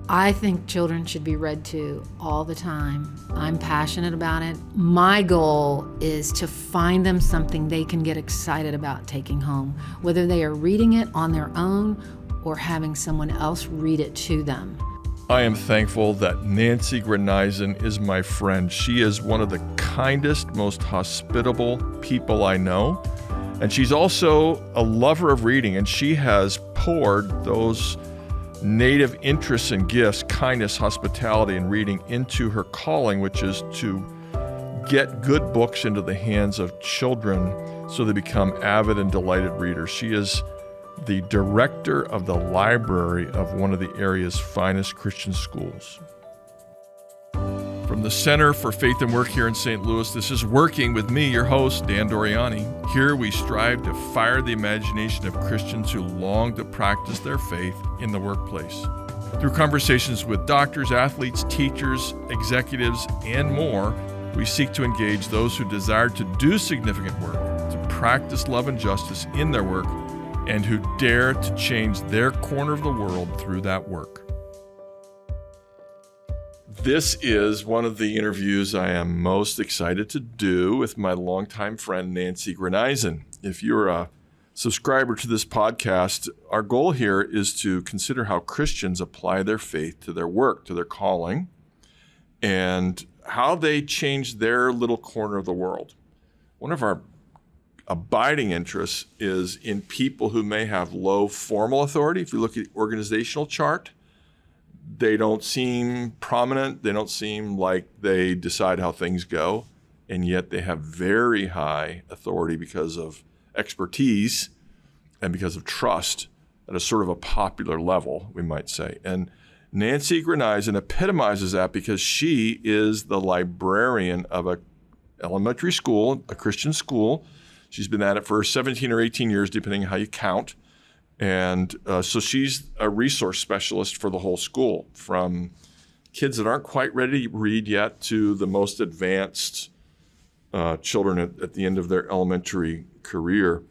I think children should be read to all the time. I'm passionate about it. My goal is to find them something they can get excited about taking home, whether they are reading it on their own or having someone else read it to them. I am thankful that Nancy Gruneisen is my friend. She is one of the kindest, most hospitable people I know. And she's also a lover of reading, and she has poured those native interests and gifts, kindness, hospitality, and reading into her calling, which is to get good books into the hands of children so they become avid and delighted readers. She is the director of the library of one of the area's finest Christian schools. From the Center for Faith and Work here in St. Louis, this is Working with me, your host, Dan Doriani. Here we strive to fire the imagination of Christians who long to practice their faith in the workplace. Through conversations with doctors, athletes, teachers, executives, and more, we seek to engage those who desire to do significant work, to practice love and justice in their work, and who dare to change their corner of the world through that work. This is one of the interviews I am most excited to do with my longtime friend, Nancy Gruneisen. If you're a subscriber to this podcast, our goal here is to consider how Christians apply their faith to their work, to their calling, and how they change their little corner of the world. One of our abiding interests is in people who may have low formal authority. If you look at the organizational chart, they don't seem prominent. They don't seem like they decide how things go. And yet they have very high authority because of expertise and because of trust at a sort of a popular level, we might say. And Nancy Gruneisen epitomizes that because she is the librarian of an elementary school, a Christian school. She's been at it for 17 or 18 years, depending on how you count. And so she's a resource specialist for the whole school, from kids that aren't quite ready to read yet to the most advanced children at the end of their elementary career.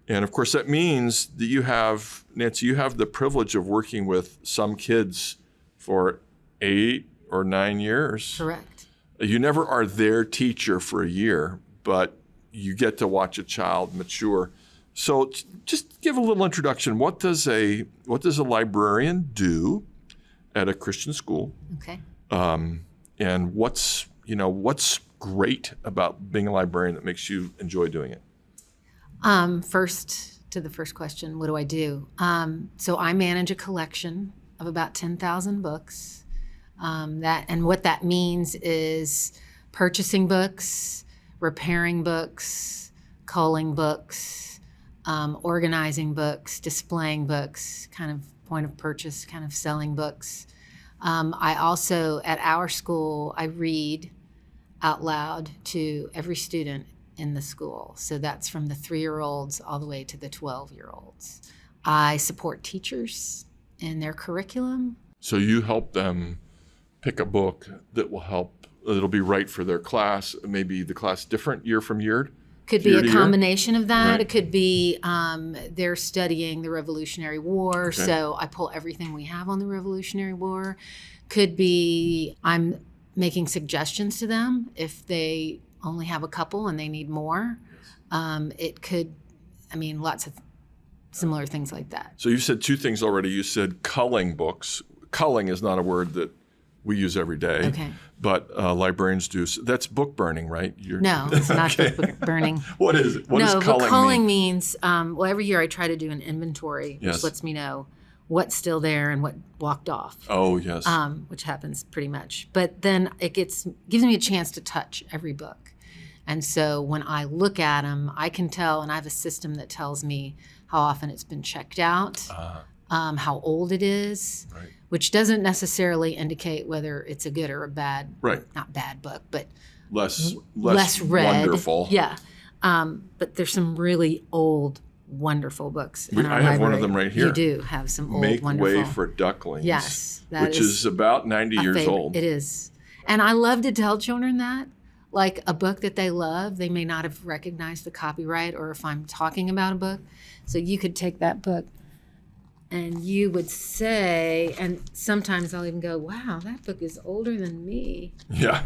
And of course, that means that you have, Nancy, you have the privilege of working with some kids for 8 or 9 years. Correct. You never are their teacher for a year, but you get to watch a child mature. So just give a little introduction. What does a librarian do at a Christian school? Okay. And what's great about being a librarian that makes you enjoy doing it? First, to the first question, what do I do? So I manage a collection of about 10,000 books. And what that means is purchasing books, repairing books, culling books, organizing books, displaying books, kind of point of purchase, kind of selling books. I also, at our school, I read out loud to every student in the school. So that's from the 3-year-olds all the way to the 12-year-olds. I support teachers in their curriculum. So you help them pick a book that'll be right for their class. Maybe the class different year from year? Could be a combination of that. Right. It could be they're studying the Revolutionary War, Okay. So I pull everything we have on the Revolutionary War. Could be I'm making suggestions to them if they only have a couple and they need more. It could, lots of similar things like that. So you said 2 things already. You said culling books. Culling is not a word that we use every day. Okay. But librarians do. So that's book burning, right? No, it's not just book burning. What is it? What does culling but culling mean? means, every year I try to do an inventory, Yes. which lets me know what's still there and what walked off. Oh, yes. Which happens pretty much. But then it gives me a chance to touch every book. And so when I look at them, I can tell, and I have a system that tells me how often it's been checked out, how old it is, Right. which doesn't necessarily indicate whether it's a good or a bad, Right. not bad book, but Less read. wonderful. Yeah. But there's some really old, wonderful books in our I have one of library. them right here. You do have some old, Make wonderful. Way for Ducklings. Yes. Which is about 90 a years favorite. old. It is. And I love to tell children that. Like a book that they love, they may not have recognized the copyright, or if I'm talking about a book. So you could take that book and you would say, and sometimes I'll even go, wow, that book is older than me. Yeah.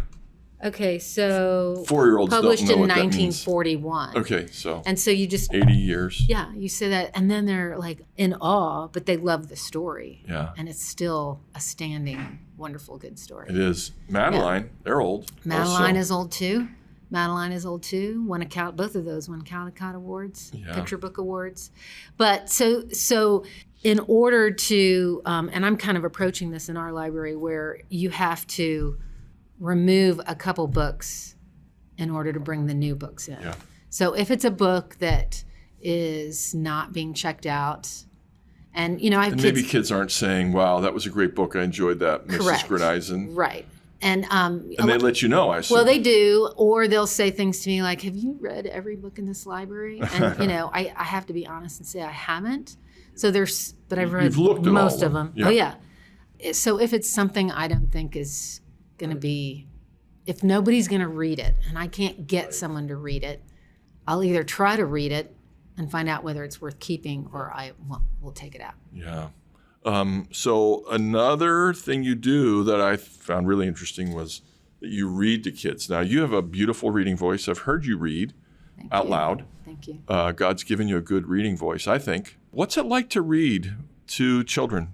Okay, so 4-year-olds published don't know in what that means. 1941. Okay, so And so you just 80 years. yeah, you say that, and then they're like in awe, but they love the story. Yeah. And it's still a standing, wonderful, good story. It is. Madeline, they're old. Madeline also. is old too. Madeline is old too. Both of those won Caldecott Awards, Yeah. Picture Book Awards. But so in order to, and I'm kind of approaching this in our library where you have to remove a couple books in order to bring the new books in. Yeah. So if it's a book that is not being checked out, and I have And kids, maybe kids aren't saying, wow, that was a great book. I enjoyed that, Mrs. Correct. Gruneisen. right? And And they let you know, I assume. well, they do, or they'll say things to me like, "Have you read every book in this library?" And I have to be honest and say I haven't. So but I've read You've looked at most all of them. Yeah. Oh yeah. So if it's something I don't think is going to be, if nobody's going to read it, and I can't get someone to read it, I'll either try to read it and find out whether it's worth keeping, or we'll take it out. Yeah. So another thing you do that I found really interesting was that you read to kids. Now, you have a beautiful reading voice. I've heard you read Thank out you. loud. Thank you. God's given you a good reading voice, I think. What's it like to read to children?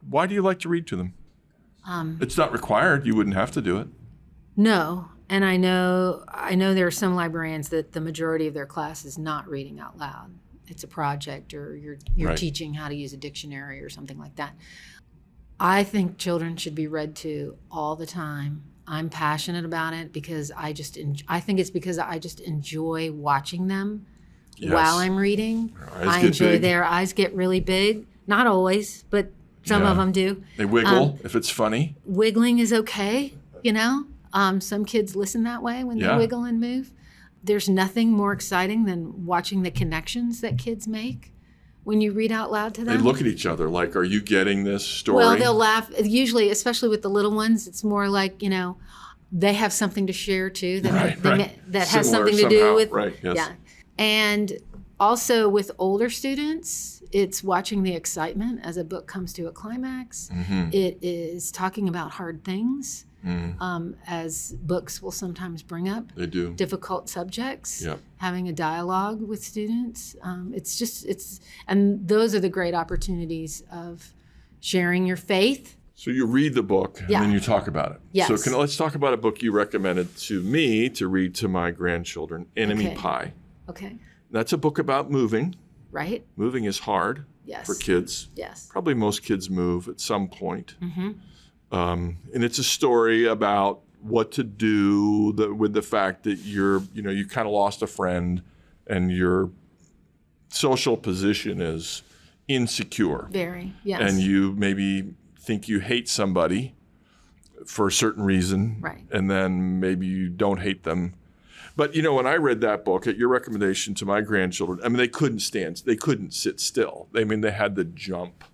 Why do you like to read to them? It's not required. You wouldn't have to do it. No, and I know there are some librarians that the majority of their class is not reading out loud. It's a project, or you're Right. teaching how to use a dictionary or something like that. I think children should be read to all the time. I'm passionate about it because I think it's because I just enjoy watching them Yes. while I'm reading. Their eyes I get enjoy big. their eyes get really big. Not always, but some Yeah. of them do. They wiggle if it's funny. Wiggling is okay, some kids listen that way when Yeah. they wiggle and move. There's nothing more exciting than watching the connections that kids make when you read out loud to them. They look at each other like, are you getting this story? Well, they'll laugh. Usually, especially with the little ones, it's more like, they have something to share too that that has Similar something to do somehow. with Right, yes. yeah. And also with older students, it's watching the excitement as a book comes to a climax. Mm-hmm. It is talking about hard things, as books will sometimes bring up. They do. Difficult subjects. Yep. Having a dialogue with students. And those are the great opportunities of sharing your faith. So you read the book and Yeah. then you talk about it. Yes. So let's talk about a book you recommended to me to read to my grandchildren, Enemy Okay. Pie. Okay. That's a book about moving. Right? Moving is hard Yes. for kids. Yes. Probably most kids move at some point. Mm-hmm. And it's a story about what to do with the fact that you kind of lost a friend and your social position is insecure. Very. Yes. And you maybe think you hate somebody for a certain reason. Right. And then maybe you don't hate them. But, when I read that book at your recommendation to my grandchildren, they couldn't sit still. They had to jump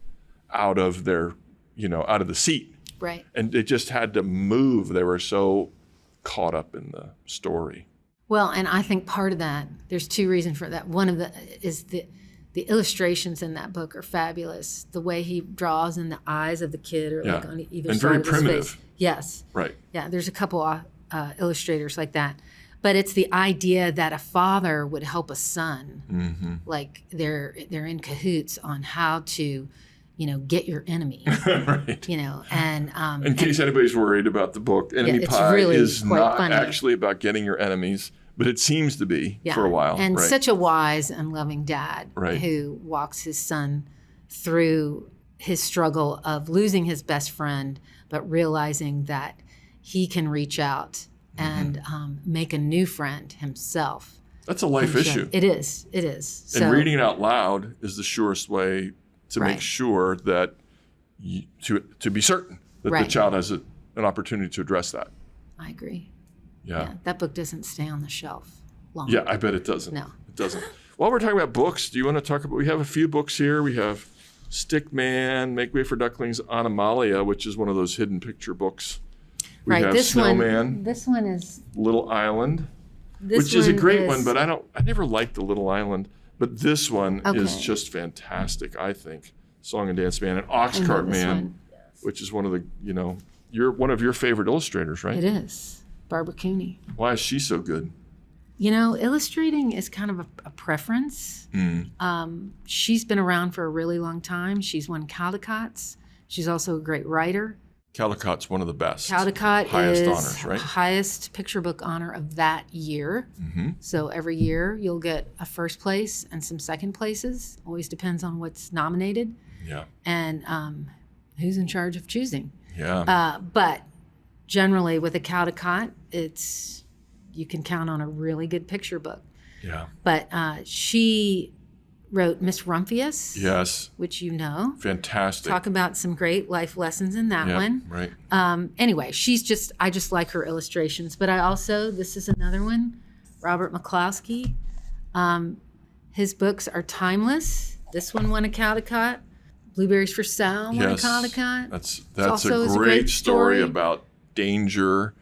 out of out of the seat. Right. And they just had to move. They were so caught up in the story. Well, and I think part of that, there's two reasons for that. One of the is the illustrations in that book are fabulous. The way he draws in the eyes of the kid, or like on either And side very of his primitive. face. Yes. Right. Yeah, there's a couple illustrators like that. But it's the idea that a father would help a son, Mm-hmm. like they're in cahoots on how to, get your enemy, Right. and In case anybody's worried about the book, Enemy it's Pie really is quite not funny. actually about getting your enemies, but it seems to be for a while. And right. such a wise and loving dad Right. who walks his son through his struggle of losing his best friend, but realizing that he can reach out and make a new friend himself. That's a life issue. It is. And reading it out loud is the surest way to make Right. sure that to be certain that the Right. child has an opportunity to address that. I agree. Yeah. That book doesn't stay on the shelf long. Yeah, I bet it doesn't. No. It doesn't. While we're talking about books, do you want to talk about, we have a few books here. We have Stickman, Make Way for Ducklings, Anomalia, which is one of those hidden picture books. We Right. have This Snowman, one is. Little Island, This which is a great is- one, but I never liked the Little Island. But this one is Okay. just fantastic, I think. Song and Dance Man, and I know Oxcart this Man, one. which is one of the, you're one of your favorite illustrators, right? It is. Barbara Cooney. Why is she so good? Illustrating is kind of a preference. She's been around for a really long time. She's won Caldecott's. She's also a great writer. Caldecott's one of the best. Caldecott highest is honors, right? highest picture book honor of that year. So every year you'll get a first place and some second places. Always depends on what's nominated Yeah. and who's in charge of choosing. Yeah. But generally with a Caldecott, you can count on a really good picture book. Yeah. But she wrote Miss Rumphius, Yes. which you know. Fantastic. Talk about some great life lessons in that one. Right. Anyway, I just like her illustrations. But this is another one, Robert Mccloskey. His books are timeless. This one won a Caldecott. Blueberries for Sal won a Caldecott. That's also a great story about danger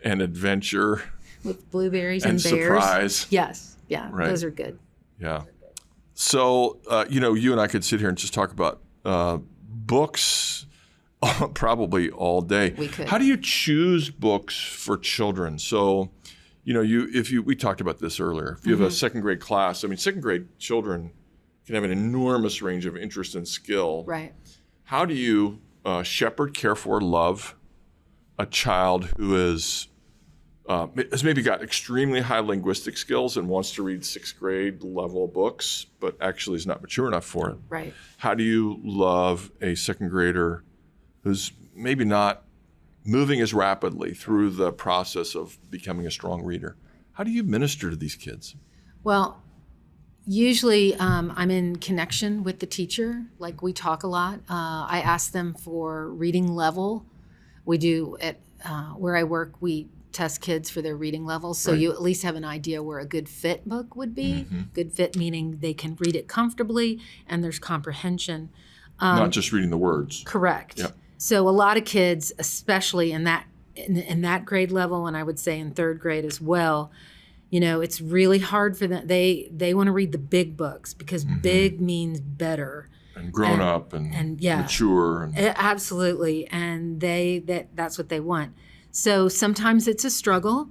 and adventure. With blueberries and and bears. Surprise. Yes. Yeah. Right. Those are good. Yeah. So, you and I could sit here and just talk about books probably all day. We could. How do you choose books for children? So, we talked about this earlier. If you have a second grade class, second grade children can have an enormous range of interest and skill. Right. How do you shepherd, care for, love a child who has maybe got extremely high linguistic skills and wants to read sixth grade level books, but actually is not mature enough for it? Right. How do you love a second grader who's maybe not moving as rapidly through the process of becoming a strong reader? How do you minister to these kids? Well, usually I'm in connection with the teacher. Like we talk a lot. I ask them for reading level. We do at where I work, we test kids for their reading levels. So you at least have an idea where a good fit book would be. Good fit meaning they can read it comfortably and there's comprehension. Not just reading the words. Correct. Yep. So a lot of kids, especially in that grade level, and I would say in third grade as well, it's really hard for them. They want to read the big books because big means better. And grown up and mature. And absolutely. And that's what they want. So sometimes it's a struggle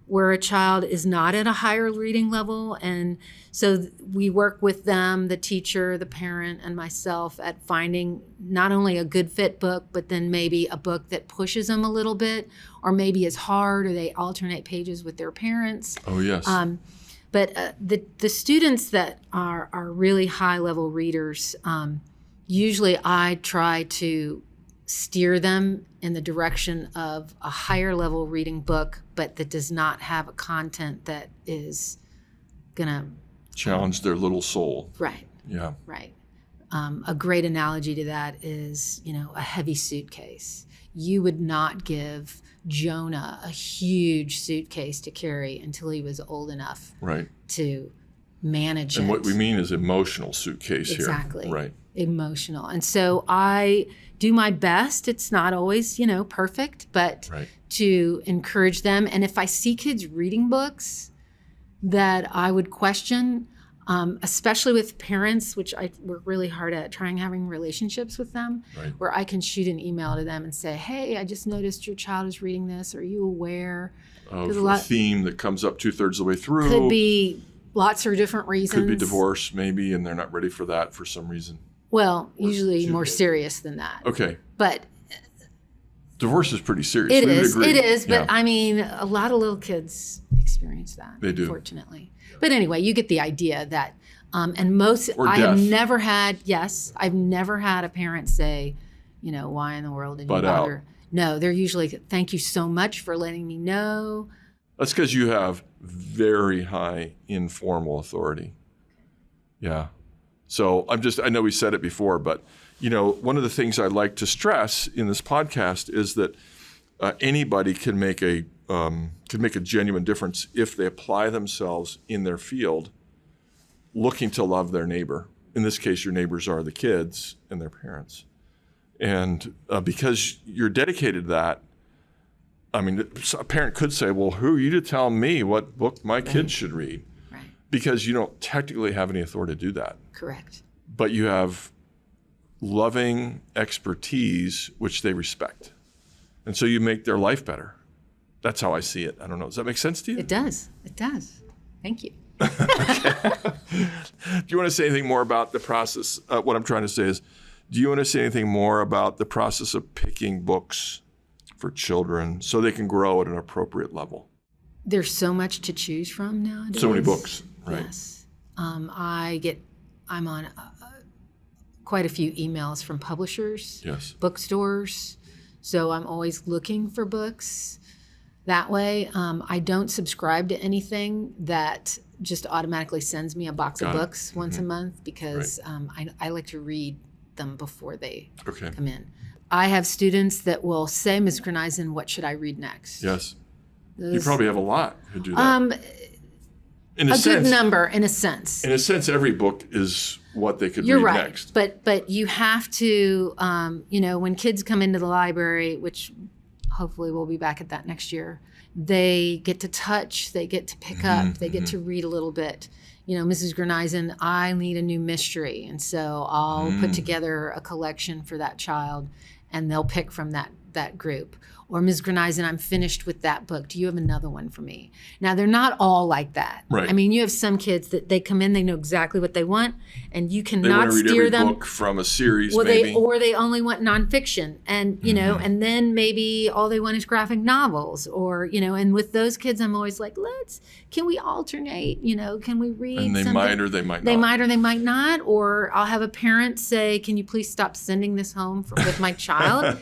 where a child is not at a higher reading level. And so we work with them, the teacher, the parent, and myself at finding not only a good fit book, but then maybe a book that pushes them a little bit, or maybe is hard, or they alternate pages with their parents. Oh, yes. But the students that are really high level readers, usually I try to steer them in the direction of a higher level reading book, but that does not have a content that is gonna challenge their little soul. Right. Yeah. Right. A great analogy to that is, a heavy suitcase. You would not give Jonah a huge suitcase to carry until he was old enough to manage it. And what we mean is emotional suitcase here. Exactly. Right. Emotional. And so I do my best. It's not always, perfect, but to encourage them. And if I see kids reading books that I would question, especially with parents, which I work really hard at having relationships with them, where I can shoot an email to them and say, hey, I just noticed your child is reading this. Are you aware of a theme that comes up 2/3 of the way through? Could be lots of different reasons. Could be divorce, maybe, and they're not ready for that for some reason. Well, usually more serious than that. Okay. But divorce is pretty serious. It is. But a lot of little kids experience that. They do. Unfortunately. But anyway, you get the idea that, and most, or I death. I've never had a parent say, why in the world did you bother? Out. No, they're usually, thank you so much for letting me know. That's because you have very high informal authority. Yeah. So I know we said it before, but one of the things I like to stress in this podcast is that anybody can make a genuine difference if they apply themselves in their field, looking to love their neighbor. In this case, your neighbors are the kids and their parents, and because you're dedicated to that. A parent could say, "Well, who are you to tell me what book my kids should read?" Because you don't technically have any authority to do that. Correct. But you have loving expertise, which they respect. And so you make their life better. That's how I see it. I don't know. Does that make sense to you? It does. It does. Thank you. Do you want to say anything more about the process? What I'm trying to say is, do you want to say anything more about the process of picking books for children so they can grow at an appropriate level? There's so much to choose from nowadays. So many books, right? Yes. I'm on quite a few emails from publishers, Yes. bookstores. So I'm always looking for books that way. I don't subscribe to anything that just automatically sends me a box of books once a month because I like to read them before they come in. I have students that will say, Ms. Gruneisen, what should I read next? Yes. You probably have a lot who do that. In a sense, good number, in a sense. In a sense, every book is what they could You're read right. next. But you have to, when kids come into the library, which hopefully we'll be back at that next year, they get to touch, they get to pick up, they get to read a little bit. Mrs. Gruneisen, I need a new mystery. And so I'll put together a collection for that child and they'll pick from that group. Or Ms. Gruneisen, I'm finished with that book. Do you have another one for me? Now, they're not all like that. Right. I mean, you have some kids that they come in, they know exactly what they want, and you They want cannot to read steer every them. book from a series, Well, maybe. they only want nonfiction, and and then maybe all they want is graphic novels, or and with those kids, I'm always like, can we alternate? Can we read? And they something? might or they might not. They might or they might not. Or I'll have a parent say, "Can you please stop sending this home with my child?"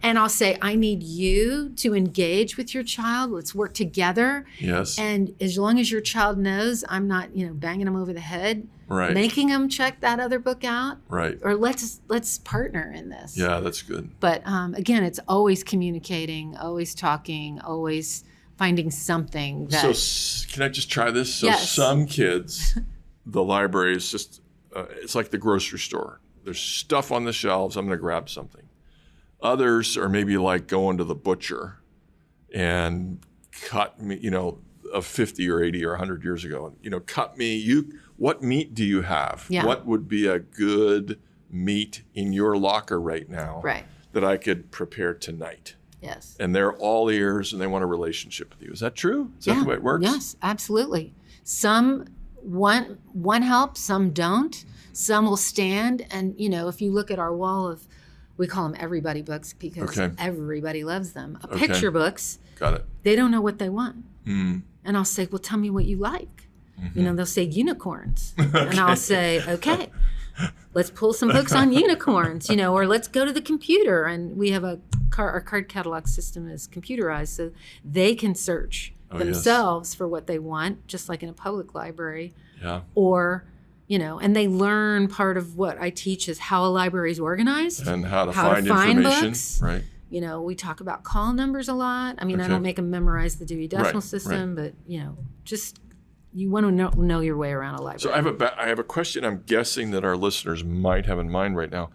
And I'll say, "I need you to engage with your child. Let's work together." Yes. And as long as your child knows, I'm not banging them over the head. Right. Making them check that other book out, Right. or let's partner in this. Yeah, that's good. But again, it's always communicating, always talking, always finding something that. So can I just try this? So Yes. some kids, the library is just, it's like the grocery store. There's stuff on the shelves. I'm going to grab something. Others are maybe like going to the butcher and cut me, of 50 or 80 or 100 years ago, cut me. What meat do you have? Yeah. What would be a good meat in your locker right now Right. that I could prepare tonight? Yes. And they're all ears and they want a relationship with you. Is that true? Is that the way it works? Yes, absolutely. Some one help, some don't. Some will stand, and if you look at our wall of, we call them everybody books because everybody loves them. Picture books. Got it. They don't know what they want. And I'll say, well, tell me what you like. They'll say unicorns. And I'll say, okay, let's pull some books on unicorns, or let's go to the computer. And we have our card catalog system is computerized, so they can search themselves for what they want, just like in a public library. Yeah. Or, and they learn part of what I teach is how a library is organized. And how to find information. Books. Right. We talk about call numbers a lot. I mean, I don't make them memorize the Dewey Decimal System, but, just you want to know your way around a library. So I have a question I'm guessing that our listeners might have in mind right now.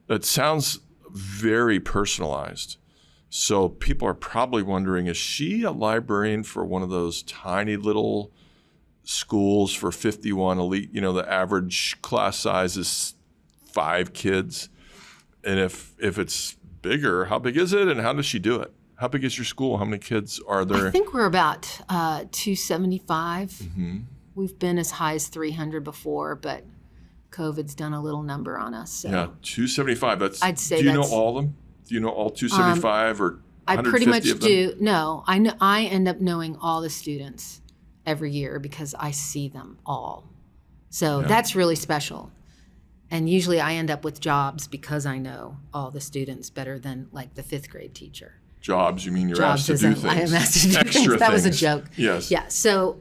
It sounds very personalized. So people are probably wondering, is she a librarian for one of those tiny little schools for 51 elite? The average class size is 5 kids. And if it's bigger, how big is it and how does she do it? How big is your school? How many kids are there? I think we're about 275. We've been as high as 300 before, but COVID's done a little number on us. So. Yeah, 275. I'd say do you know all of them? Do you know all 275 or 150 I pretty much of them? do. No, I end up knowing all the students every year because I see them all. So that's really special. And usually I end up with jobs because I know all the students better than like the 5th grade teacher. Jobs, you mean you're Jobs asked to do things? I am asked to do Extra things. That was a things. joke. Yes. Yeah. So,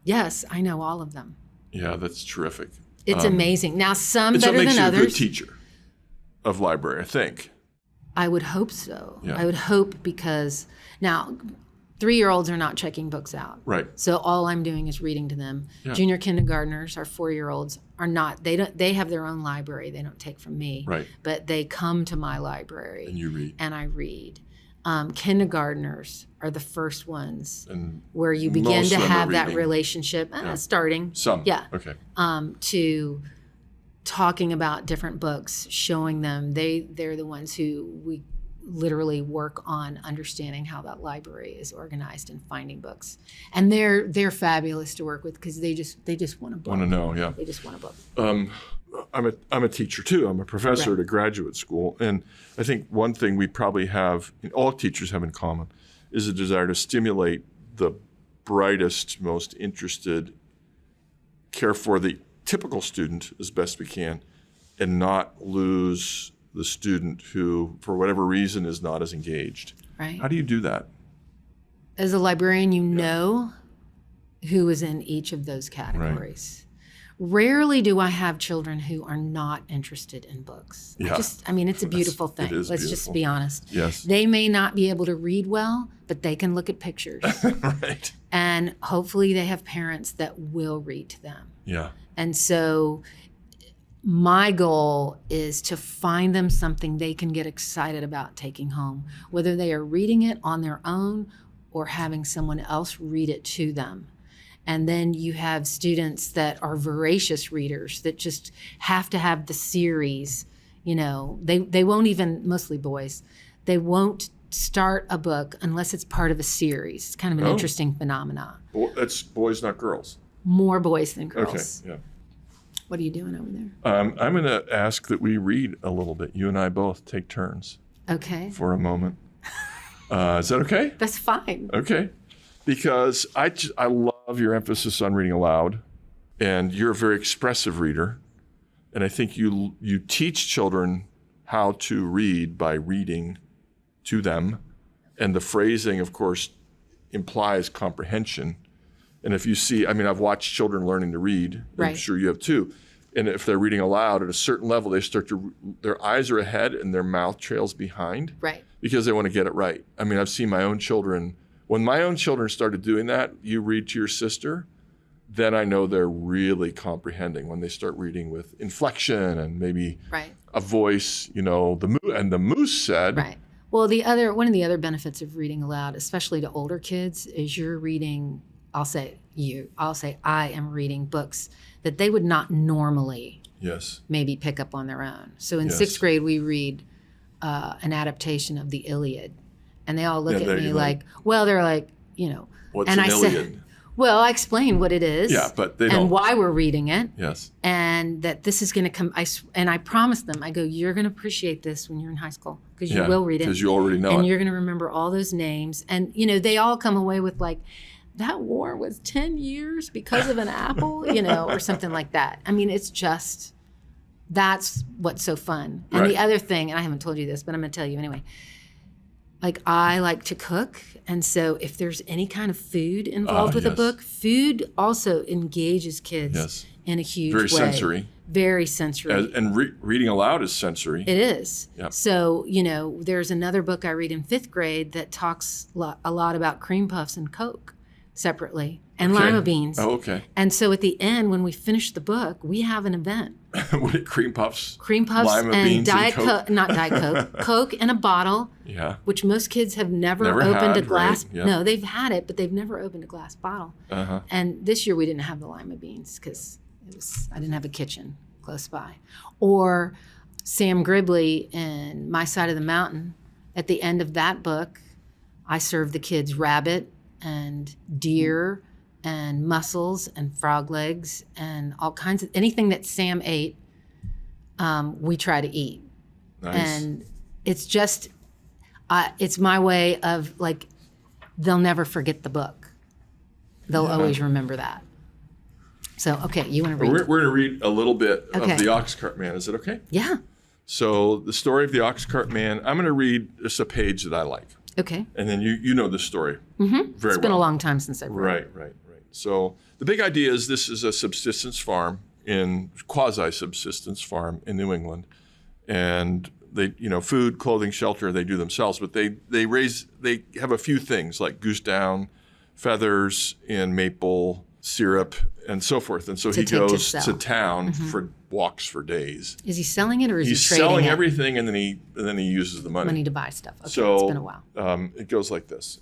yes, I know all of them. Yeah, that's terrific. It's amazing. Now, some It's better what makes than you others. a good teacher of library, I think. I would hope so. Yeah. I would hope because now 3-year-olds are not checking books out. Right. So all I'm doing is reading to them. Yeah. Junior kindergartners, our 4-year-olds are not. They have their own library. They don't take from me. Right. But they come to my library. And you read. And I read. Kindergartners are the first ones And where you begin most to of them are have that reading. relationship. Yeah. Starting. Some. Yeah. Okay. To talking about different books, showing them. They're the ones who we literally work on understanding how that library is organized and finding books. And they're fabulous to work with because they just want a book. Want to know, yeah. They just want a book. I'm a teacher too. I'm a professor at a graduate school, and I think one thing we probably have, all teachers have in common, is a desire to stimulate the brightest, most interested, care for the typical student as best we can, and not lose the student who, for whatever reason, is not as engaged. Right. How do you do that? As a librarian, you know who is in each of those categories. Rarely do I have children who are not interested in books. Yeah. It's a beautiful thing. Let's beautiful. just be honest. Yes. They may not be able to read well, but they can look at pictures. Right. And hopefully they have parents that will read to them. Yeah. And so my goal is to find them something they can get excited about taking home, whether they are reading it on their own or having someone else read it to them. And then you have students that are voracious readers that just have to have the series. They won't even, mostly boys, they won't start a book unless it's part of a series. It's kind of an interesting phenomenon. That's boys, not girls. More boys than girls. Okay, yeah. What are you doing over there? I'm going to ask that we read a little bit. You and I both take turns. Okay. For a moment. Is that okay? That's fine. Okay. Because I love your emphasis on reading aloud, and you're a very expressive reader, and I think you teach children how to read by reading to them, and the phrasing, of course, implies comprehension. And if you see, I've watched children learning to read. Right. I'm sure you have too. And if they're reading aloud at a certain level, their eyes are ahead and their mouth trails behind. Right. Because they want to get it right. I've seen my own children. When my own children started doing that, you read to your sister, then I know they're really comprehending when they start reading with inflection and maybe a voice, the moose said. Right. Well, one of the other benefits of reading aloud, especially to older kids, is you're reading, I'll say I am reading books that they would not normally maybe pick up on their own. So in sixth grade, we read an adaptation of the Iliad. And they all look at me like, they're like, What's and an I Iliad? said, I explain what it is. Yeah, but they don't. And why we're reading it. Yes. And that this is going to come, and I promised them, I go, you're going to appreciate this when you're in high school because you will read it. Because you already know and it. you're going to remember all those names. And, they all come away with like, that war was 10 years because of an apple, or something like that. It's just, that's what's so fun. And the other thing, and I haven't told you this, but I'm going to tell you anyway. Like, I like to cook, and so if there's any kind of food involved with a book, food also engages kids in a huge way. Very sensory. And reading aloud is sensory. It is. Yep. So, there's another book I read in 5th grade that talks a lot about cream puffs and Coke separately, and lima beans. Oh, okay. And so at the end, when we finish the book, we have an event. What, cream puffs? Cream puffs lima and beans Diet and Coke? Not Diet Coke. Coke in a bottle. Yeah. Which most kids have never opened a glass. Right? Yep. No, they've had it, but they've never opened a glass bottle. Uh-huh. And this year we didn't have the lima beans because I didn't have a kitchen close by. Or Sam Gribley in My Side of the Mountain. At the end of that book, I served the kids rabbit and deer and mussels and frog legs and all kinds of anything that Sam ate. We try to eat. Nice. And it's just. It's my way of like, they'll never forget the book. They'll always remember that. So, okay, you want to read? We're going to read a little bit of The Oxcart Man. Is it okay? Yeah. So the story of The Oxcart Man, I'm going to read just a page that I like. Okay. And then you know the story very well. It's been a long time since I've read it. Right. So the big idea is this is a subsistence farm quasi-subsistence farm in New England. And they, food, clothing, shelter, they do themselves, but they have a few things like goose down, feathers, and maple syrup, and so forth. And so he goes to town for walks for days. Is he selling it or is he trading it? He's selling everything, and then he uses the money to buy stuff. Okay, so it's been a while. It goes like this.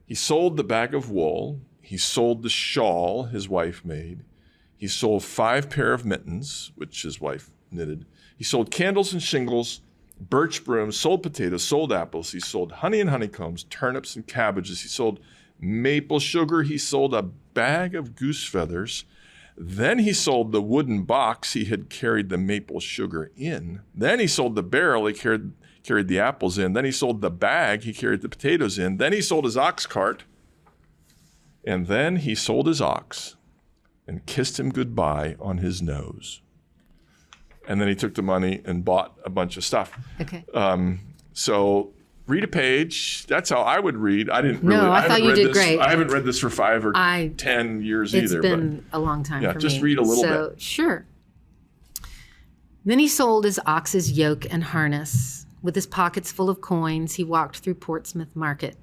He sold the bag of wool. He sold the shawl his wife made. He sold 5 pair of mittens, which his wife knitted. He sold candles and shingles, birch brooms, sold potatoes, sold apples. He sold honey and honeycombs, turnips and cabbages. He sold maple sugar. He sold a bag of goose feathers. Then he sold the wooden box he had carried the maple sugar in. Then he sold the barrel he carried the apples in. Then he sold the bag he carried the potatoes in. Then he sold his ox cart. And then he sold his ox and kissed him goodbye on his nose. And then he took the money and bought a bunch of stuff. Okay. So read a page. That's how I would read. I didn't No, really. I thought you did great. I haven't read this for 5 or 10 years It's either. been a long time for me. just read a little bit. Sure. Then he sold his ox's yoke and harness. With his pockets full of coins, he walked through Portsmouth Market.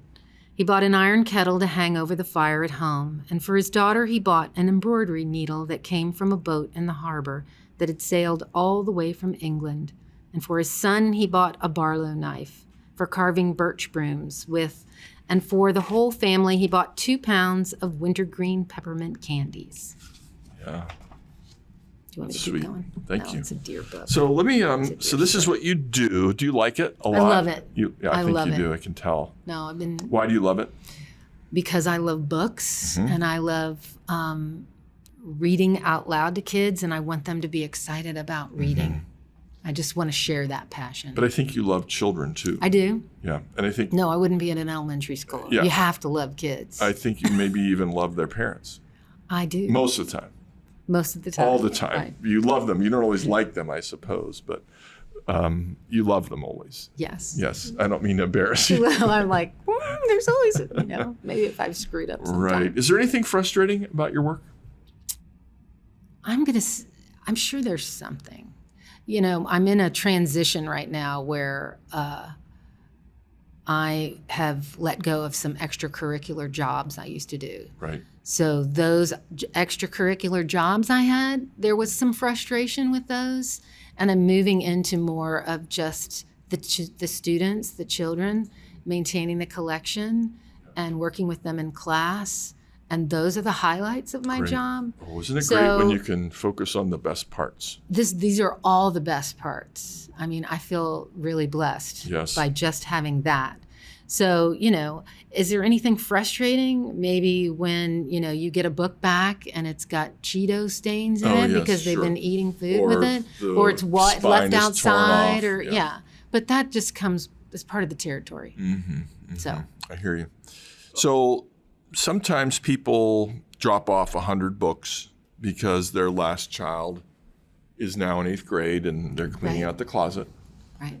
He bought an iron kettle to hang over the fire at home, and for his daughter he bought an embroidery needle that came from a boat in the harbor that had sailed all the way from England. And for his son he bought a Barlow knife for carving birch brooms with, and for the whole family he bought 2 pounds of wintergreen peppermint candies. Yeah. Do you want me to Sweet. keep going? Thank you. It's a dear book. So let me. So this is what you do. Do you like it a lot? I love it. I think love you it. do. I can tell. No, I've been Why do you love it? because I love books Mm-hmm. and I love reading out loud to kids, and I want them to be excited about reading. I just want to share that passion. But I think you love children too. I do. Yeah, and I think No, I wouldn't be in an elementary school. Yeah. You have to love kids. I think you maybe even love their parents I do. most of the time. Most of the time. All the time. Right. You love them. You don't always like them, I suppose, but you love them always. Yes. Yes, I don't mean to embarrass you. Well, I'm like, there's always, maybe if I've screwed up sometime. Right. Is there anything frustrating about your work? I'm sure there's something. I'm in a transition right now where I have let go of some extracurricular jobs I used to do. Right. So those extracurricular jobs I had, there was some frustration with those. And I'm moving into more of just the students, the children, maintaining the collection and working with them in class. And those are the highlights of my Great. job. Oh, isn't it great when you can focus on the best parts? These are all the best parts. I mean, I feel really blessed Yes. by just having that. So, is there anything frustrating? Maybe when, you get a book back and it's got Cheeto stains in Oh, it yes, because they've sure. been eating food Or with it, the or it's spine left is torn outside, off, or yeah. But that just comes as part of the territory. So, I hear you. So sometimes people drop off 100 books because their last child is now in 8th grade and they're cleaning Right. out the closet. right.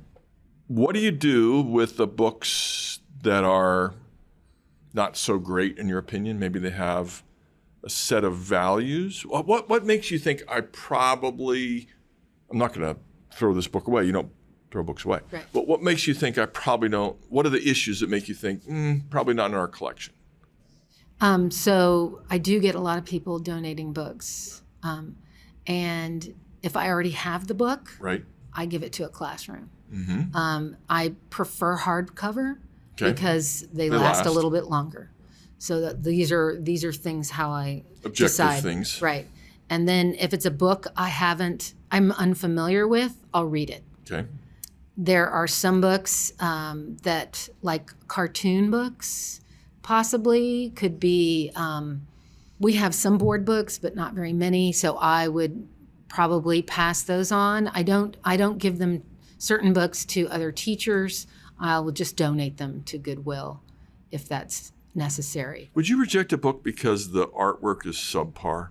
What do you do with the books that are not so great in your opinion? Maybe they have a set of values. What makes you think I'm not going to throw this book away? You don't throw books away. Right. But what makes you think I probably don't? What are the issues that make you think probably not in our collection? So I do get a lot of people donating books. And if I already have the book, Right. I give it to a classroom. Mm-hmm. I prefer hardcover Okay. because they They last a last. little bit longer. So that these are things how I Objective decide. things. Right. And then if it's a book I'm unfamiliar with, I'll read it. Okay. There are some books that, like cartoon books, possibly could be. We have some board books, but not very many. So I would probably pass those on. I don't give them certain books to other teachers. I will just donate them to Goodwill if that's necessary. Would you reject a book because the artwork is subpar?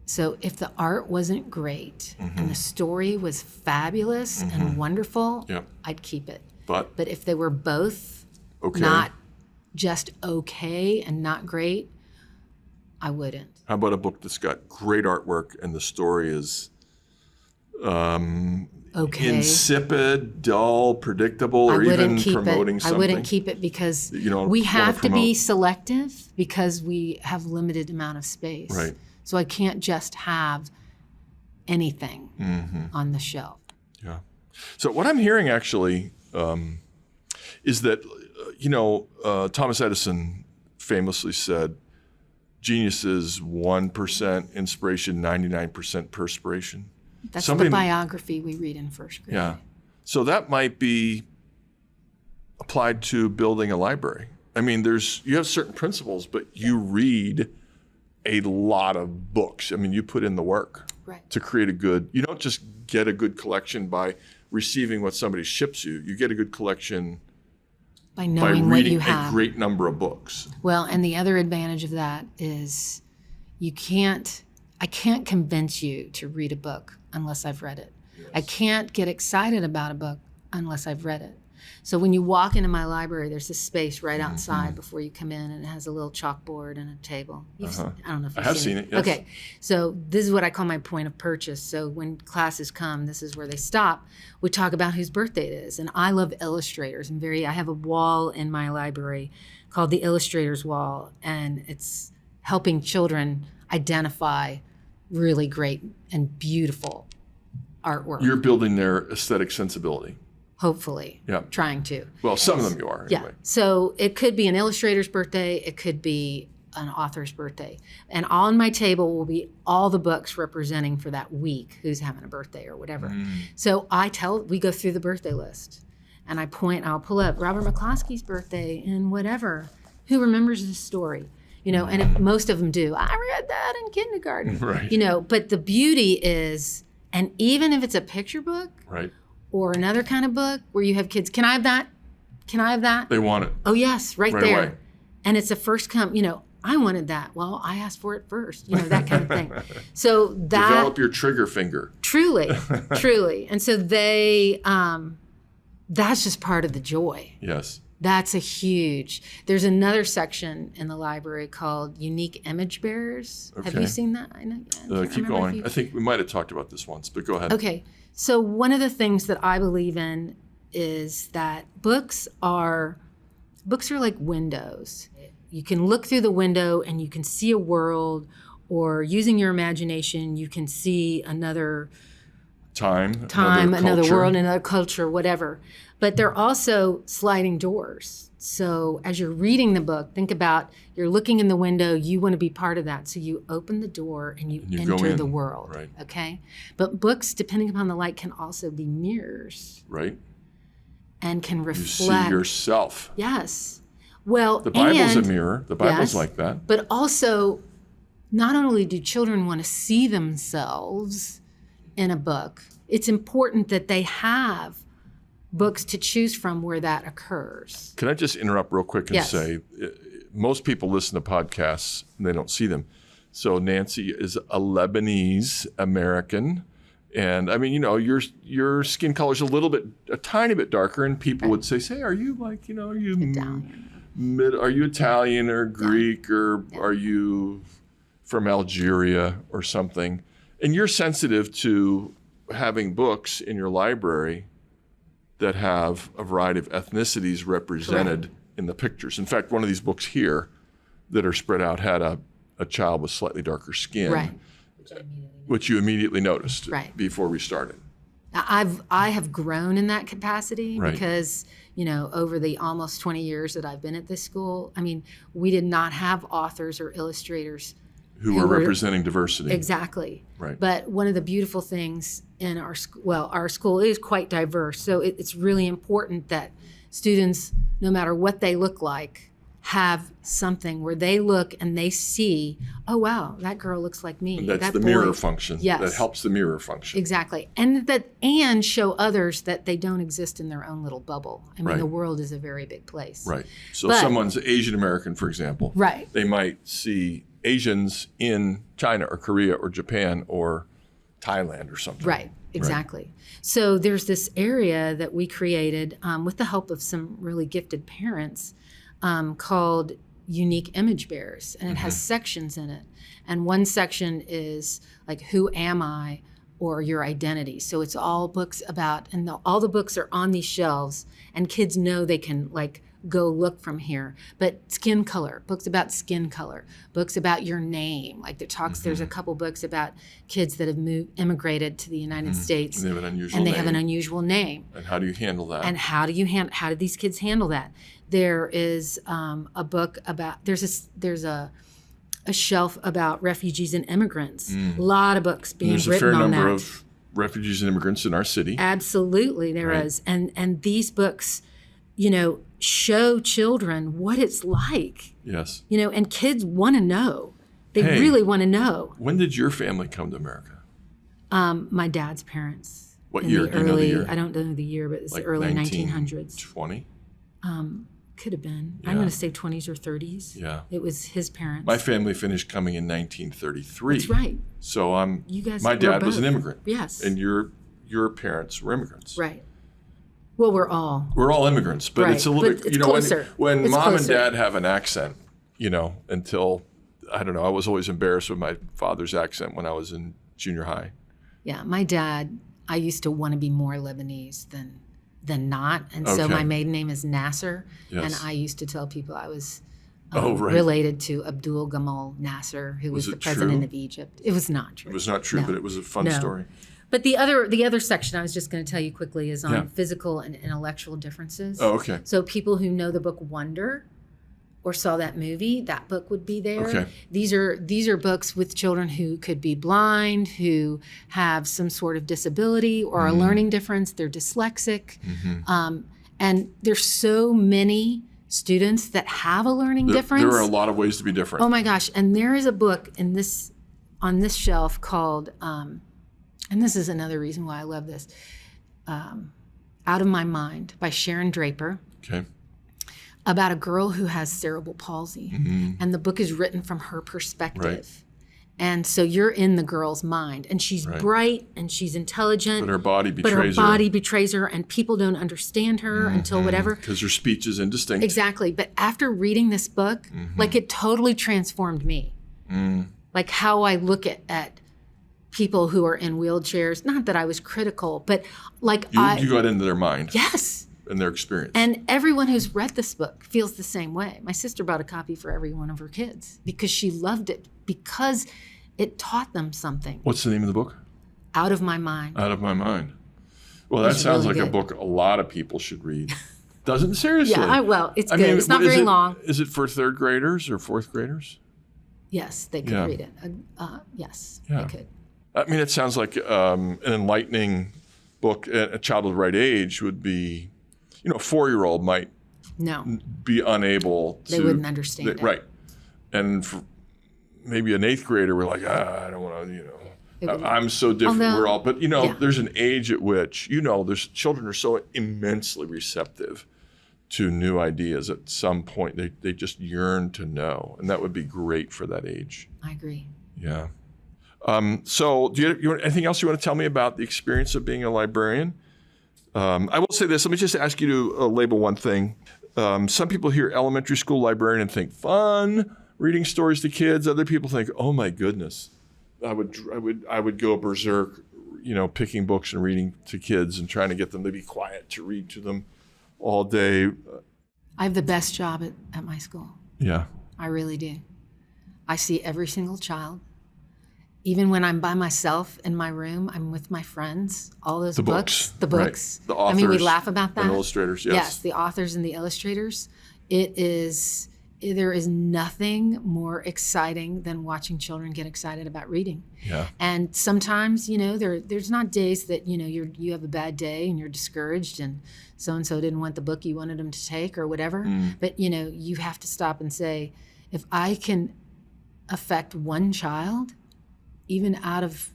So if the art wasn't great and the story was fabulous and wonderful, Yeah. I'd keep it. But But if they were both okay. not just okay and not great, I wouldn't. How about a book that's got great artwork and the story is Okay. insipid, dull, predictable, or even promoting something? I wouldn't keep it because that you don't we wanna have to be promote? selective because we have limited amount of space. Right. So I can't just have anything on the shelf. Yeah. So what I'm hearing actually is that, Thomas Edison famously said, genius is 1% inspiration, 99% perspiration. That's the biography we read in first grade. Yeah. So that might be applied to building a library. I mean, you have certain principles, but you read a lot of books. I mean, you put in the work to create you don't just get a good collection by receiving what somebody ships you. You get a good collection by knowing what you have. A great number of books. Well, and the other advantage of that is I can't convince you to read a book unless I've read it. Yes. I can't get excited about a book unless I've read it. So when you walk into my library, there's this space right outside before you come in, and it has a little chalkboard and a table. I don't know if you've seen it. Yes. Okay, so this is what I call my point of purchase. So when classes come, this is where they stop. We talk about whose birthday it is, and I love illustrators. I have a wall in my library called the Illustrators Wall, and it's helping children identify really great and beautiful artwork. You're building their aesthetic sensibility. Hopefully, trying to. Well, some of them you are, anyway. Yeah, so it could be an illustrator's birthday, it could be an author's birthday. And on my table will be all the books representing for that week who's having a birthday or whatever. So we go through the birthday list, and I'll pull up Robert Mccloskey's birthday and whatever. Who remembers this story? And if most of them do, I read that in kindergarten. Right. But the beauty is, and even if it's a picture book, right, or another kind of book where you have kids, can I have that? Can I have that? They want it. Oh, yes, right there. Away. And it's a first come, I wanted that. Well, I asked for it first, that kind of thing. So that. Develop your trigger finger. Truly. And so that's just part of the joy. Yes. There's another section in the library called Unique Image Bearers. Okay. Have you seen that? I know. Keep going. I think we might have talked about this once, but go ahead. Okay. So one of the things that I believe in is that books are like windows. You can look through the window and you can see a world, or using your imagination, you can see another time, another world, another culture, whatever. But they're also sliding doors. So as you're reading the book, think about you're looking in the window, you want to be part of that. So you open the door and you enter the world. Right. Okay? But books, depending upon the light, can also be mirrors. Right. And can reflect. You see yourself. Yes. Well, the Bible's a mirror. The Bible's like that. But also, not only do children want to see themselves in a book, it's important that they have books to choose from where that occurs. Can I just interrupt real quick and say, most people listen to podcasts and they don't see them. So Nancy is a Lebanese American. And I mean, your skin color is a tiny bit darker, and people would say, are you like, are you Italian? Are you Italian or Greek or are you from Algeria or something? And you're sensitive to having books in your library that have a variety of ethnicities represented in the pictures. In fact, one of these books here that are spread out had a child with slightly darker skin, which you immediately noticed before we started. I have grown in that capacity because, over the almost 20 years that I've been at this school, I mean, we did not have authors or illustrators who were representing diversity. Exactly. Right. But one of the beautiful things in our school is quite diverse. So it's really important that students, no matter what they look like, have something where they look and they see, oh, wow, that girl looks like me. And that's that the boy. Mirror function. Yes. That helps the mirror function. Exactly. And show others that they don't exist in their own little bubble. I mean, the world is a very big place. Right. So someone's Asian American, for example. Right. They might see Asians in China or Korea or Japan or Thailand or something. Right, exactly. Right. So there's this area that we created with the help of some really gifted parents called Unique Image Bearers. And it has sections in it. And one section is like, who am I? Or your identity. So it's all books about, and all the books are on these shelves, and kids know they can go look from here. But skin color, books about skin color, books about your name. There's a couple books about kids that have immigrated to the United States. And they have an unusual name. And how do you handle that? And how do these kids handle that? There is a book about, there's a a shelf about refugees and immigrants. A lot of books being There's written on that. a fair number of refugees and immigrants in our city. Absolutely, there is. And these books, show children what it's like. Yes. And kids want to know. They really want to know. When did your family come to America? My dad's parents. What year? Do you know the year? I don't know the year, but it's Like the early 1900s. 20? Could have been. Yeah. I'm going to say 20s or 30s. Yeah. It was his parents. My family finished coming in 1933. That's right. So You guys my were dad was both. an immigrant. Yes. And your parents were immigrants. Right. Well, we're all. We're all immigrants, but Right. it's a little But bit, it's closer. when It's mom closer. and dad have an accent, until, I don't know, I was always embarrassed with my father's accent when I was in junior high. Yeah, my dad, I used to want to be more Lebanese than not. And so Okay. my maiden name is Nasser. Yes. And I used to tell people I was Right. related to Abdul Gamal Nasser, who was Was the it president true? of Egypt. It was not true. It was not true, No. but it was a fun No. story. But the other section I was just going to tell you quickly is on Yeah. physical and intellectual differences. Oh, okay. So people who know the book Wonder or saw that movie, that book would be there. Okay. These are books with children who could be blind, who have some sort of disability or a learning difference. They're dyslexic. And there's so many students that have a learning difference. There are a lot of ways to be different. Oh my gosh. And there is a book on this shelf called, and this is another reason why I love this, Out of My Mind by Sharon Draper, Okay. about a girl who has cerebral palsy. And the book is written from her perspective. Right. And so you're in the girl's mind. And she's Right. bright and she's intelligent. But her body but her betrays her. body betrays her, and people don't understand her until whatever. Because her speech is indistinct. Exactly. But after reading this book, like it totally transformed me. Like how I look at people who are in wheelchairs. Not that I was critical, but like You got into their mind yes. and their experience. And everyone who's read this book feels the same way. My sister bought a copy for every one of her kids because she loved it, because it taught them something. What's the name of the book? Out of My Mind. Out of My Mind. Well, that It's sounds really like a good. book a lot of people should read. Doesn't it? Seriously? Yeah, it's good. It's not what is very it? long. Is it for third graders or fourth graders? Yes, they could Yeah. read it. Yes, Yeah. they could. I mean, it sounds like an enlightening book. A child of the right age would be, a 4-year-old might No, be unable to. they wouldn't understand it. Right. And for maybe an 8th grader, we're like, I don't want to, It wouldn't. I'm so different. Although- We're all, but Yeah. there's an age at which, there's children are so immensely receptive to new ideas. At some point, they just yearn to know, and that would be great for that age. I agree. Yeah. So, do you anything else you want to tell me about the experience of being a librarian? I will say this. Let me just ask you to label one thing. Some people hear elementary school librarian and think fun, reading stories to kids. Other people think, oh my goodness, I would go berserk, picking books and reading to kids and trying to get them to be quiet to read to them all day. I have the best job at my school. Yeah. I really do. I see every single child. Even when I'm by myself in my room, I'm with my friends. All those The books. books, The right. books. The I mean, we authors laugh about that. and illustrators, yes. Yes, the authors and the illustrators. There is nothing more exciting than watching children get excited about reading. Yeah. And sometimes, there's not days that, you have a bad day and you're discouraged and so-and-so didn't want the book you wanted them to take or whatever. But, you have to stop and say, if I can affect one child, even out of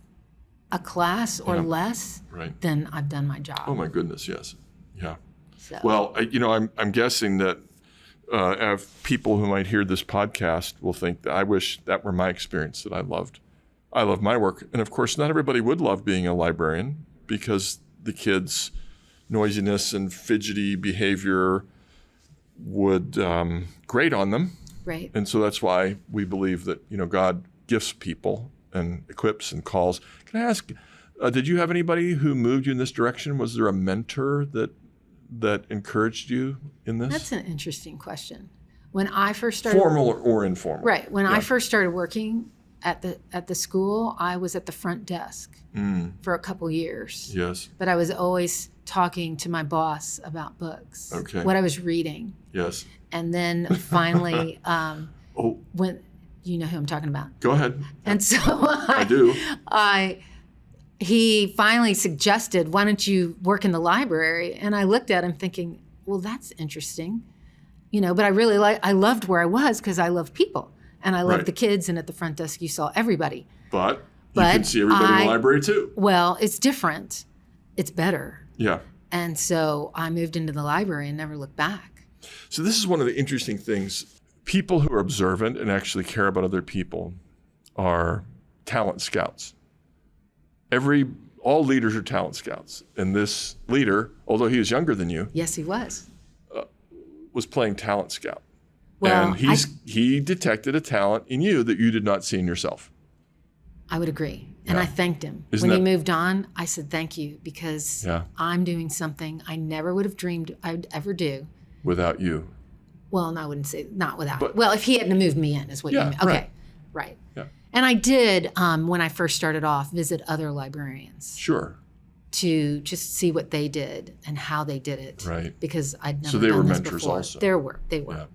a class or less, Right. then I've done my job. Oh my goodness, yes. Yeah. So, Well, I'm guessing that people who might hear this podcast will think that I wish that were my experience, that I loved my work. And of course, not everybody would love being a librarian because the kids' noisiness and fidgety behavior would grate on them. right. And so that's why we believe that, God gifts people and equips and calls. Can I ask, did you have anybody who moved you in this direction? Was there a mentor that encouraged you in this? That's an interesting question. When I first started Formal or informal? Right. When Yeah. I first started working at the school, I was at the front desk for a couple years. Yes. But I was always talking to my boss about books, Okay. what I was reading. Yes. And then finally, Oh, when You know who I'm talking about. Go ahead. And so I do. He finally suggested, why don't you work in the library? And I looked at him thinking, well, that's interesting. But I loved where I was because I love people. And I loved Right. the kids, and at the front desk, you saw everybody. But you can see everybody in the library too. Well, it's different. It's better. Yeah. And so I moved into the library and never looked back. So this is one of the interesting things. People who are observant and actually care about other people are talent scouts. All leaders are talent scouts. And this leader, although he was younger than you, Yes, he was. was playing talent scout. Well, And he detected a talent in you that you did not see in yourself. I would agree. And Yeah. I thanked him. Isn't When he that- moved on, I said, thank you, because Yeah. I'm doing something I never would have dreamed I would ever do. Without you. Well, no, I wouldn't say not without. But- Well, if he hadn't moved me in, is what Yeah, you mean. Okay, right. right. Yeah. And I did, when I first started off, visit other librarians Sure. to just see what they did and how they did it. Right. Because I'd never So they done were this mentors before. also. They were. Yeah.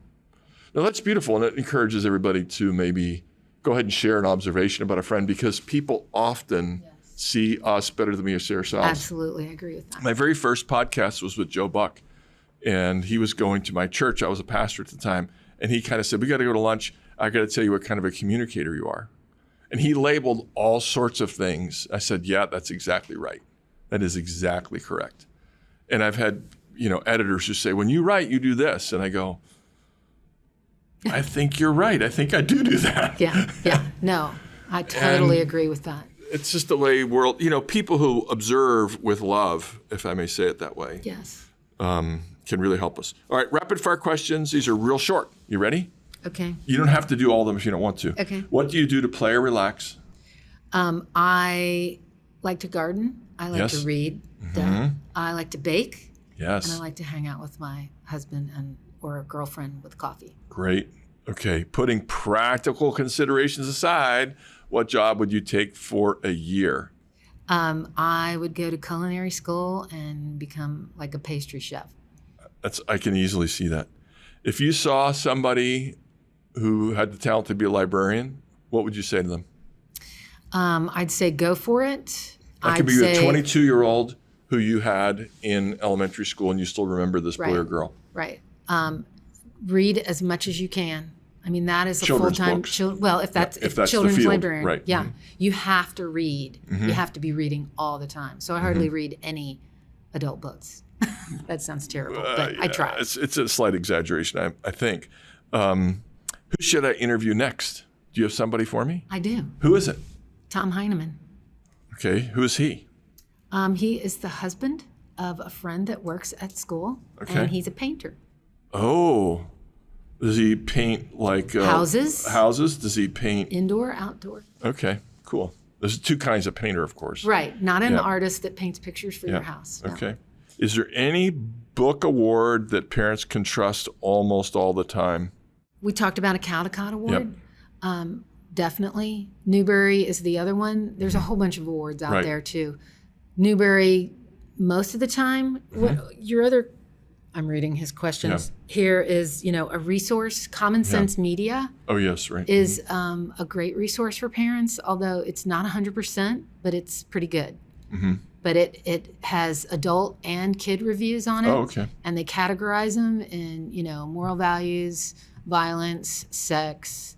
Now that's beautiful, and it encourages everybody to maybe go ahead and share an observation about a friend, because people often see us better than we see ourselves. Absolutely, I agree with that. My very first podcast was with Joe Buck, and he was going to my church. I was a pastor at the time, and he kind of said, we got to go to lunch. I got to tell you what kind of a communicator you are. And he labeled all sorts of things. I said, yeah, that's exactly right. That is exactly correct. And I've had, editors who say, when you write, you do this. And I go, I think you're right. I think I do that. Yeah. No, I totally agree with that. It's just the way people who observe with love, if I may say it that way, Yes. can really help us. All right, rapid fire questions. These are real short. You ready? Okay. You don't have to do all of them if you don't want to. Okay. What do you do to play or relax? I like to garden. I like Yes. to read. I like to bake. Yes. And I like to hang out with my husband or a girlfriend with coffee. Great. Okay. Putting practical considerations aside, what job would you take for a year? I would go to culinary school and become like a pastry chef. I can easily see that. If you saw somebody who had the talent to be a librarian, what would you say to them? I'd say go for it. That could be a 22-year-old who you had in elementary school and you still remember this boy or girl. Right. Read as much as you can. I mean, that is a Children's full-time. books. If that's the children's field, librarian. right. Yeah. Mhm. You have to read. You have to be reading all the time. So I hardly read any adult books. That sounds terrible, but I try. It's a slight exaggeration, I think. Who should I interview next? Do you have somebody for me? I do. Who is it? Tom Heineman. Okay. Who is he? He is the husband of a friend that works at school, Okay. and he's a painter. Oh. Does he paint like Houses. Houses? Does he paint? Indoor, outdoor. Okay, cool. There's two kinds of painter, of course. Right. Not an Yeah. artist that paints pictures for Yeah. your house. No. Okay. Is there any book award that parents can trust almost all the time? We talked about a Caldecott Award. Definitely. Newbery is the other one. There's a whole bunch of awards out Right. there too. Newbery, most of the time. I'm reading his questions. Here is, a resource. Common Sense Media Oh, yes, right. is a great resource for parents, although it's not 100%, but it's pretty good. But it has adult and kid reviews on it. Oh, okay. And they categorize them in, moral values, violence, sex,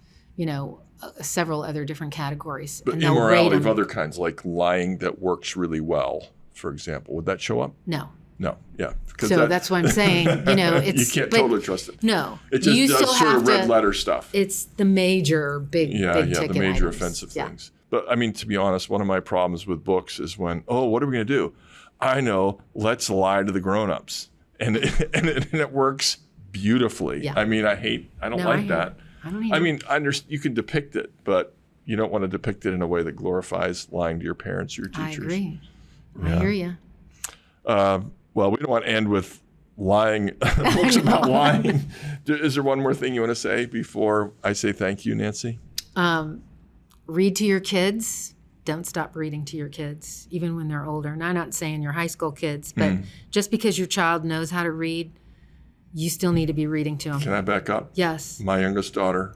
several other different categories. But and they'll rate immorality of them. other kinds, like lying that works really well, for example, would that show up? No. No, yeah. So that's why I'm saying, it's... you can't but totally trust it. No. It just you does still sort have of red to, letter stuff. It's the major big ticket the major items. offensive Yeah. things. But I mean, to be honest, one of my problems with books is when, what are we going to do? I know, let's lie to the grown-ups. And it works beautifully. Yeah. I mean, I don't like that. I don't either. I mean, you can depict it, but you don't want to depict it in a way that glorifies lying to your parents or your teachers. I agree. Yeah. I hear you. Well, we don't want to end with lying, books about lying. Is there one more thing you want to say before I say thank you, Nancy? Read to your kids. Don't stop reading to your kids, even when they're older. And I'm not saying your high school kids, but just because your child knows how to read, you still need to be reading to them. Can I back up? Yes. My youngest daughter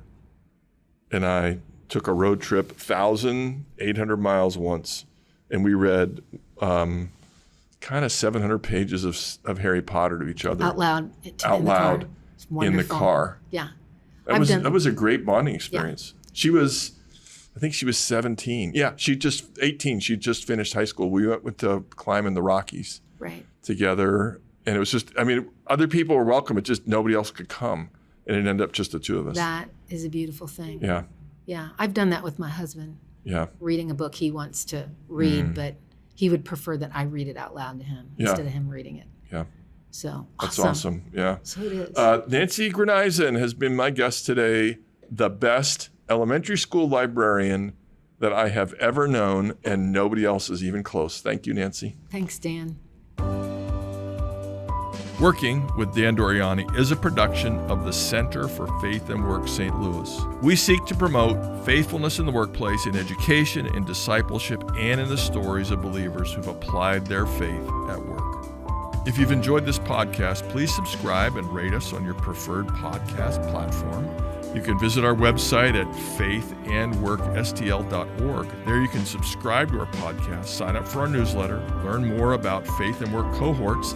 and I took a road trip 1,800 miles once, and we read kind of 700 pages of Harry Potter to each other. Out loud. Out loud in the car. Yeah. That was a great bonding experience. Yeah. I think she was 17. Yeah, 18. She just finished high school. We went to climbing the Rockies together. And it was just, other people were welcome. It just nobody else could come. And it ended up just the two of us. That is a beautiful thing. Yeah. Yeah. I've done that with my husband. Yeah. Reading a book he wants to read, but he would prefer that I read it out loud to him instead of him reading it. Yeah. So that's awesome. Yeah. So it is. Nancy Gruneisen has been my guest today, the best elementary school librarian that I have ever known, and nobody else is even close. Thank you, Nancy. Thanks, Dan. Working with Dan Doriani is a production of the Center for Faith and Work St. Louis. We seek to promote faithfulness in the workplace, in education, in discipleship, and in the stories of believers who've applied their faith at work. If you've enjoyed this podcast, please subscribe and rate us on your preferred podcast platform. You can visit our website at faithandworkstl.org. There you can subscribe to our podcast, sign up for our newsletter, learn more about Faith and Work cohorts,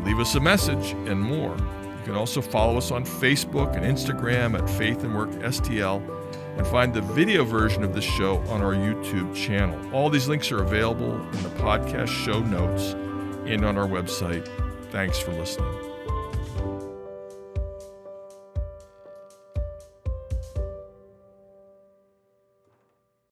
leave us a message, and more. You can also follow us on Facebook and Instagram at Faith and Work STL, and find the video version of this show on our YouTube channel. All these links are available in the podcast show notes and on our website. Thanks for listening.